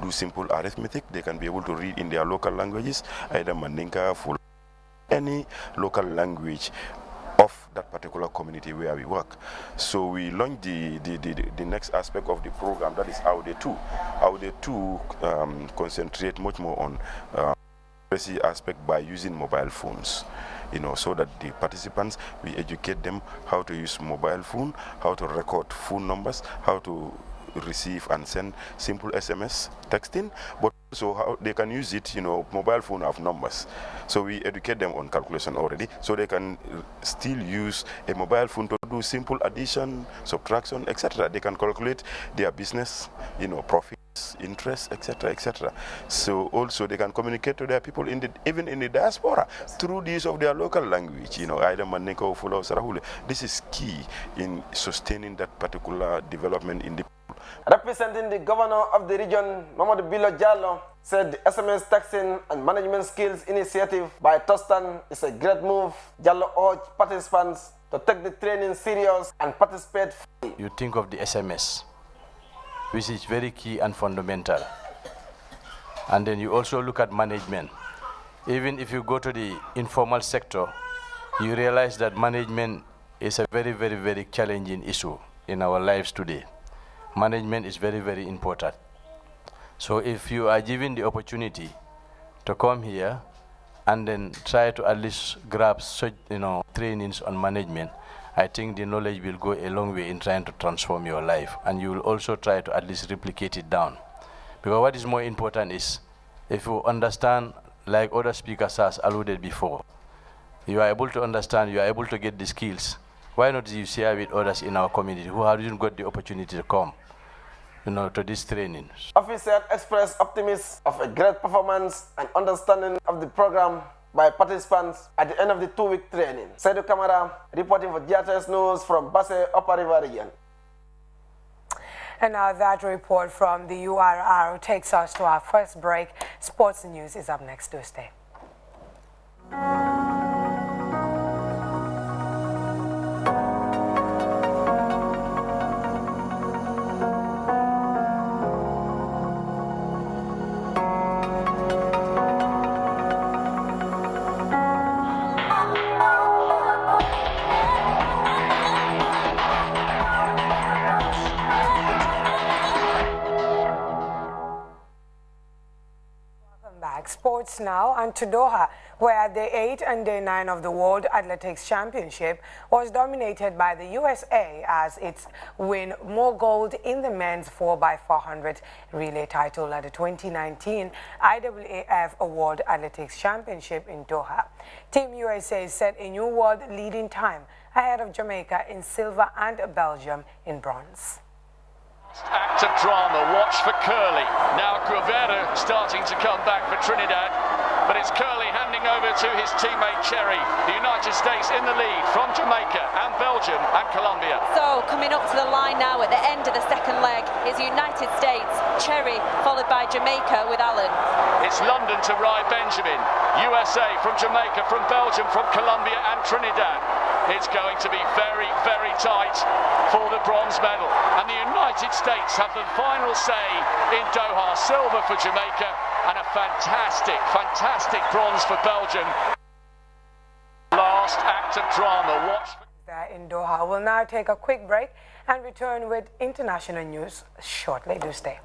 do simple arithmetic. They can be able to read in their local languages, either Mandinka, Fula, any local language of that particular community where we work. So we launched the next aspect of the program, that is Aude 2. Aude 2 concentrate much more on literacy aspect by using mobile phones, so that the participants, we educate them how to use mobile phone, how to record phone numbers, how to receive and send simple SMS texting, but also how they can use it, mobile phone have numbers. So we educate them on calculation already, so they can still use a mobile phone to do simple addition, subtraction, etc. They can calculate their business, profits, interest, etc., etc. So also they can communicate to their people even in the diaspora through the use of their local language, either Mandinka or Fula or Sarahule. This is key in sustaining that particular development in the. Representing the governor of the region, Mamadou Bilo Jallo, said the SMS Taxing and Management Skills Initiative by Tostan is a great move. Jallo urged participants to take the training serious and participate fully. You think of the SMS, which is very key and fundamental. And then you also look at management. Even if you go to the informal sector, you realize that management is a very, very, very challenging issue in our lives today. Management is very, very important. So if you are given the opportunity to come here and then try to at least grab such, trainings on management, I think the knowledge will go a long way in trying to transform your life. And you will also try to at least replicate it down. Because what is more important is, if you understand, like other speakers has alluded before, you are able to understand, you are able to get the skills. Why not you share with others in our community who haven't got the opportunity to come, to this training? Officer expressed optimism of a great performance and understanding of the program by participants at the end of the 2-week training. Seydou Camara reporting for GRTS News from Basse Upper River region. And now that report from the URR takes us to our first break. Sports News is up next Tuesday. Sports now, and to Doha, where Day 8 and Day 9 of the World Athletics Championship was dominated by the USA as it win more gold in the men's 4x400 relay title at the 2019 IAAF World Athletics Championship in Doha. Team USA set a new world leading time ahead of Jamaica in silver and Belgium in bronze. Act of drama, watch for Curley. Now Guevara starting to come back for Trinidad, but it's Curley handing over to his teammate Cherry. The United States in the lead from Jamaica and Belgium and Colombia. So coming up to the line now at the end of the second leg is United States, Cherry, followed by Jamaica with Allen. It's London to Rye Benjamin, USA from Jamaica, from Belgium, from Colombia and Trinidad. It's going to be very, very tight for the bronze medal. And the United States have the final say in Doha. Silver for Jamaica and a fantastic, fantastic bronze for Belgium. Last act of drama. Watch. In Doha. We'll now take a quick break and return with international news shortly. Do stay.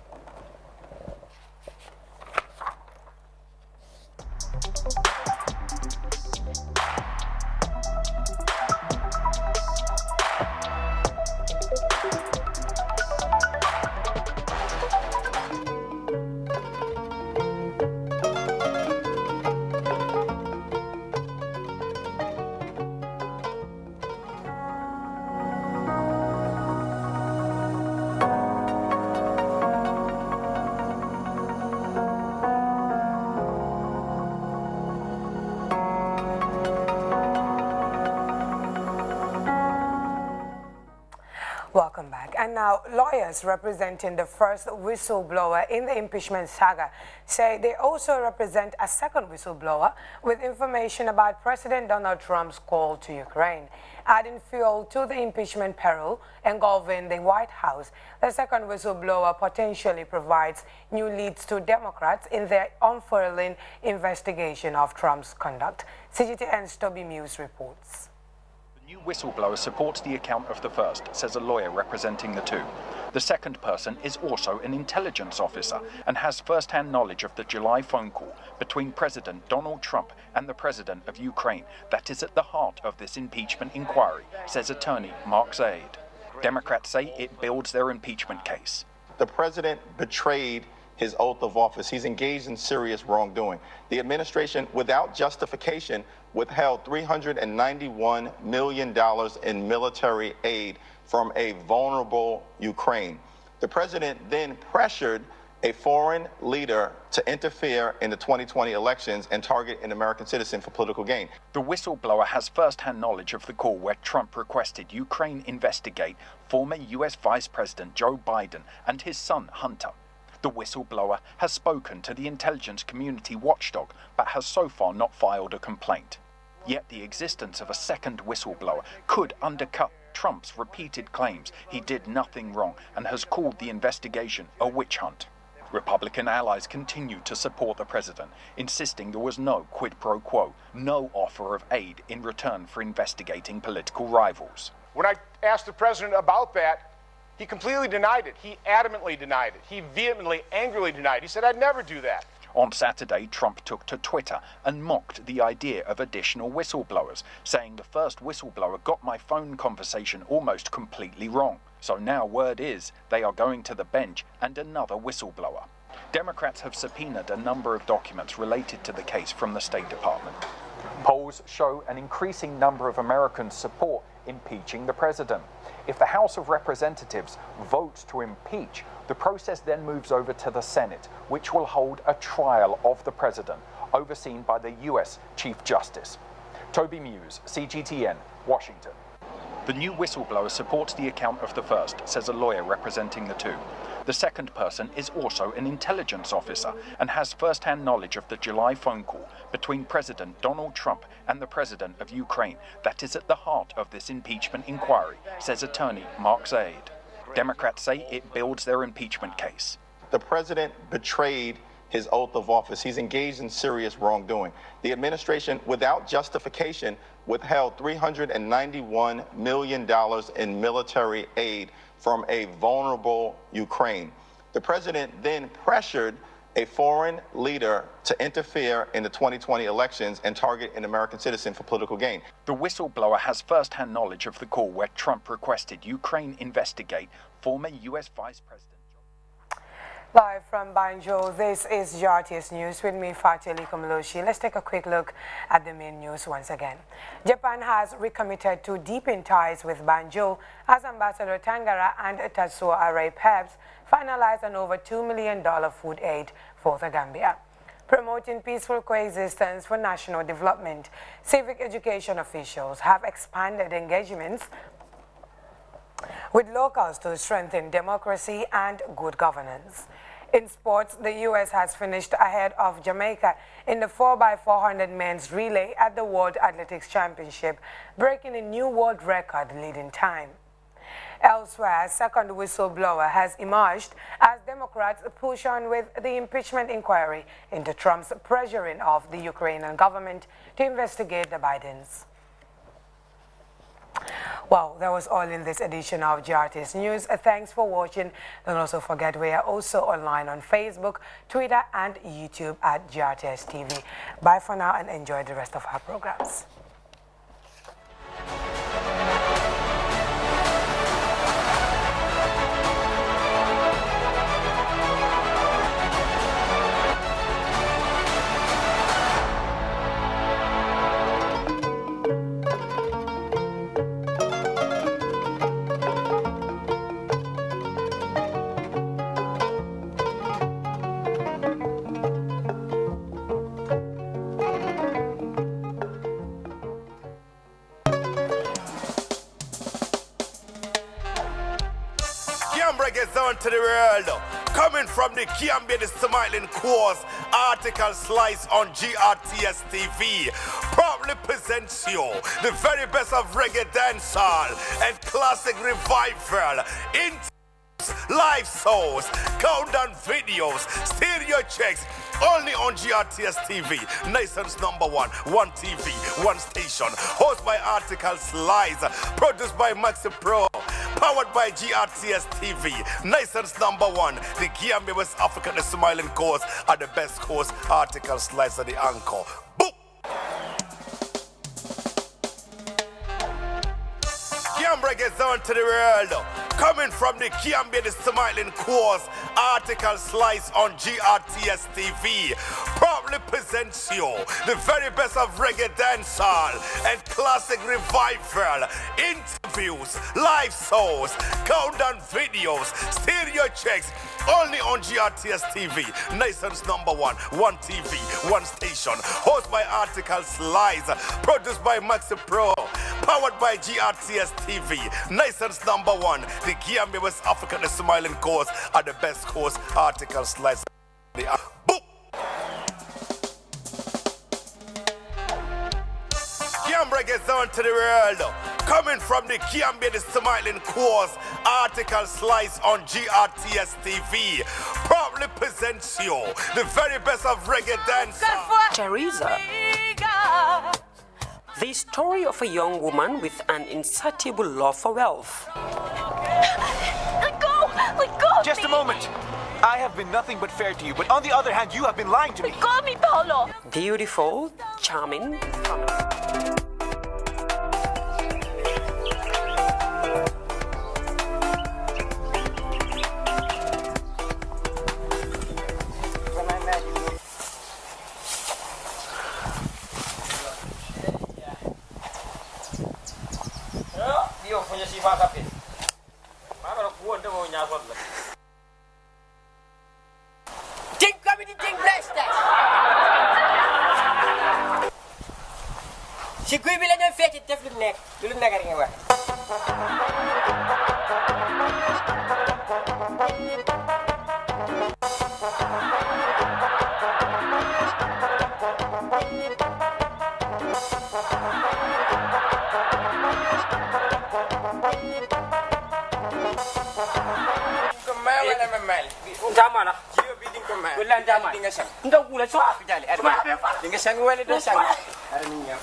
And now lawyers representing the first whistleblower in the impeachment saga say they also represent a second whistleblower with information about President Donald Trump's call to Ukraine. Adding fuel to the impeachment peril engulfing the White House, the second whistleblower potentially provides new leads to Democrats in their unfurling investigation of Trump's conduct. CGTN's Toby Muse reports. The new whistleblower supports the account of the first, says a lawyer representing the two. The second person is also an intelligence officer and has first-hand knowledge of the July phone call between President Donald Trump and the President of Ukraine that is at the heart of this impeachment inquiry, says attorney Mark Zaid. Democrats say it builds their impeachment case. The president betrayed his oath of office. He's engaged in serious wrongdoing. The administration, without justification, withheld $391 million in military aid from a vulnerable Ukraine. The president then pressured a foreign leader to interfere in the 2020 elections and target an American citizen for political gain. The whistleblower has first-hand knowledge of the call where Trump requested Ukraine investigate former US Vice President Joe Biden and his son Hunter. The whistleblower has spoken to the intelligence community watchdog but has so far not filed a complaint. Yet the existence of a second whistleblower could undercut Trump's repeated claims he did nothing wrong and has called the investigation a witch hunt. Republican allies continue to support the president, insisting there was no quid pro quo, no offer of aid in return for investigating political rivals. When I asked the president about that, he completely denied it. He adamantly denied it. He vehemently, angrily denied it. He said, I'd never do that. On Saturday, Trump took to Twitter and mocked the idea of additional whistleblowers, saying the first whistleblower got my phone conversation almost completely wrong. So now word is they are going to the bench and another whistleblower. Democrats have subpoenaed a number of documents related to the case from the State Department. Polls show an increasing number of Americans support impeaching the president. If the House of Representatives votes to impeach, the process then moves over to the Senate, which will hold a trial of the president, overseen by the U.S. Chief Justice. Toby Muse, CGTN, Washington. The new whistleblower supports the account of the first, says a lawyer representing the two. The second person is also an intelligence officer and has first-hand knowledge of the July phone call between President Donald Trump and the President of Ukraine that is at the heart of this impeachment inquiry, says attorney Mark Zaid. Democrats say it builds their impeachment case. The president betrayed his oath of office. He's engaged in serious wrongdoing. The administration, without justification, withheld $391 million in military aid from a vulnerable Ukraine. The president then pressured a foreign leader to interfere in the 2020 elections and target an American citizen for political gain. The whistleblower has first-hand knowledge of the call where Trump requested Ukraine investigate former U.S. Vice President. Live from Banjul, this is GRTS News with me, Fatih Likomoloshi. Let's take a quick look at the main news once again. Japan has recommitted to deepen ties with Banjul as Ambassador Tangara and Tatsuo Arai Pebs finalized an over $2 million food aid for the Gambia. Promoting peaceful coexistence for national development, civic education officials have expanded engagements with locals to strengthen democracy and good governance. In sports, the U.S. has finished ahead of Jamaica in the 4x400 men's relay at the World Athletics Championship, breaking a new world record leading time. Elsewhere, a second whistleblower has emerged as Democrats push on with the impeachment inquiry into Trump's pressuring of the Ukrainian government to investigate the Bidens. Well, that was all in this edition of GRTS News. Thanks for watching. Don't also forget we are also online on Facebook, Twitter, and YouTube at GRTS TV. Bye for now and enjoy the rest of our programs. Reggae Zone to the world. Coming from the Kiambe, the Smiling Course, article slice on GRTS TV. Proudly presents you the very best of reggae dancehall and classic revival. Live shows, countdown videos, stereo checks, only on GRTS TV, nation's #1, one TV, one station, hosted by Article Slice, produced by Maxi Pro, powered by GRTS TV, nation's #1, the Gambia, West Africa, the Smiling Coast, are the best coast, Article Slice, are the anchor. Boom! Reggae Zone to the world. Coming from the Kiambe, the Smiling Course, article slice on GRTS TV. Proudly presents you the very best of reggae dancehall and classic revival. Interviews, live shows, countdown videos, stereo checks, only on GRTS TV, nation's #1, one TV, one station, hosted by Article Slice, produced by Maxi Pro, powered by GRTS TV, nation's #1, the Gambia, West Africa, the Smiling Coast, are the best coast, Article Slice. Boom! Reggae Zone to the world. Coming from the Kiambe, the Smiling Course, article slice on GRTS TV. Proudly presents you the very best of reggae dance. Teresa. The story of a young woman with an insatiable love for wealth. Let go! Let go! Just a moment. I have been nothing but fair to you, but on the other hand, you have been lying to me. Let go of me, Paolo! Beautiful, charming, si guy bi la ñoy fecc def lu nekk lu nekk rek nga wax ko may wala ma mel jamana jiyo bi di ko may wala jamana di nga sang ndaw ku la so jali di nga sang wala do sang ara ni ñam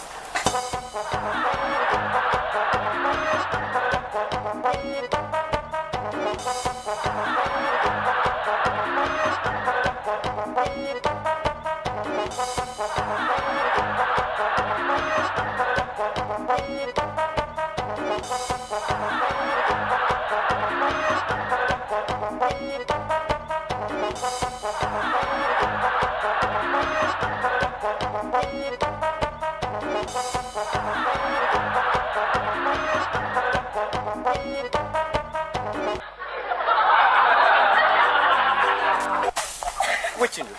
Witching you.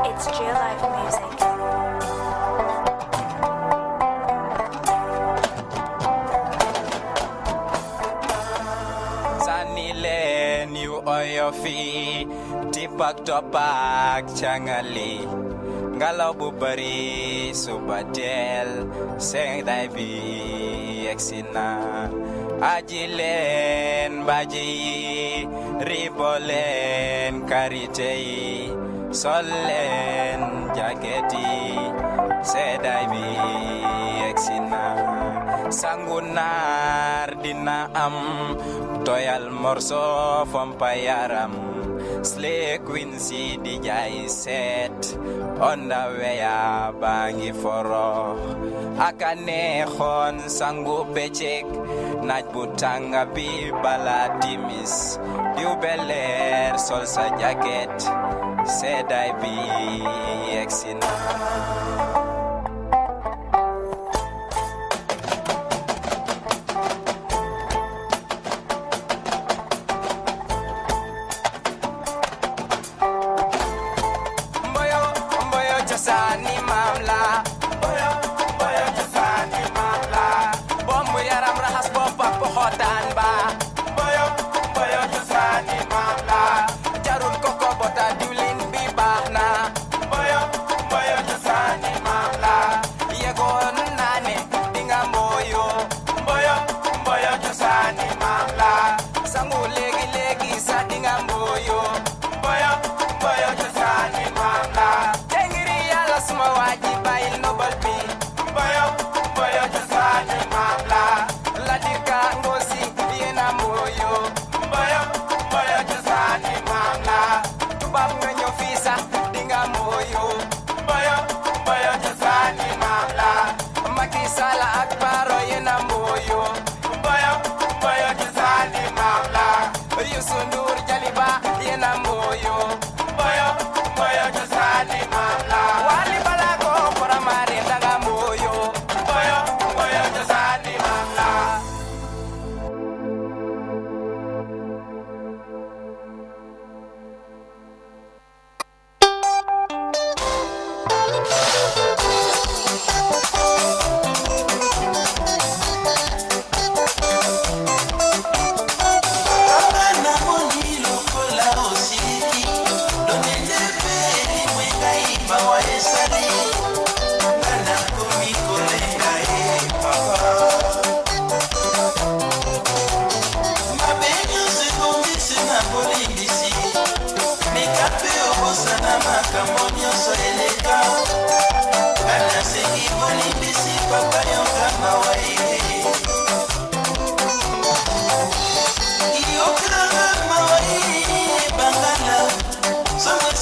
It's Jill Life Music. Sanile new oil fee, tipak topak changali, ngalaw bu bari subatel, seng dai bi eksina, ajilen baji, ribolen karitei, solen jaketi, sedai bi eksina. Sangunar dina am toyal morso fompayaram slay quincy di jay set onda weya bangi foro akane khon sangu becek naj butanga bi bala timis diu beler sol sa jacket sedai bi exina. cosani mamla boyo boyo cosani mamla bombu yaram rahas bopa pohotan ba boyo boyo cosani mamla jarul koko bota diwlin bi baxna boyo boyo cosani mamla yegon nane dinga moyo boyo boyo cosani mamla sangu legi legi sa dinga moyo boyo boyo cosani mamla tengiri yalla suma waji bayil nobal bi boyo boyo cosani mamla ladika ngosi yena moyo boyo boyo cosani mamla tubab nga ñoo fi sax dinga moyo boyo boyo cosani mamla Macky Sall ak Baro yena moyo boyo boyo cosani mamla Youssou Ndour Jaliba yena moyo boyo boyo cosani mamla Wally Ballago Faramare daga moyo boyo boyo cosani mamla Bangala, so much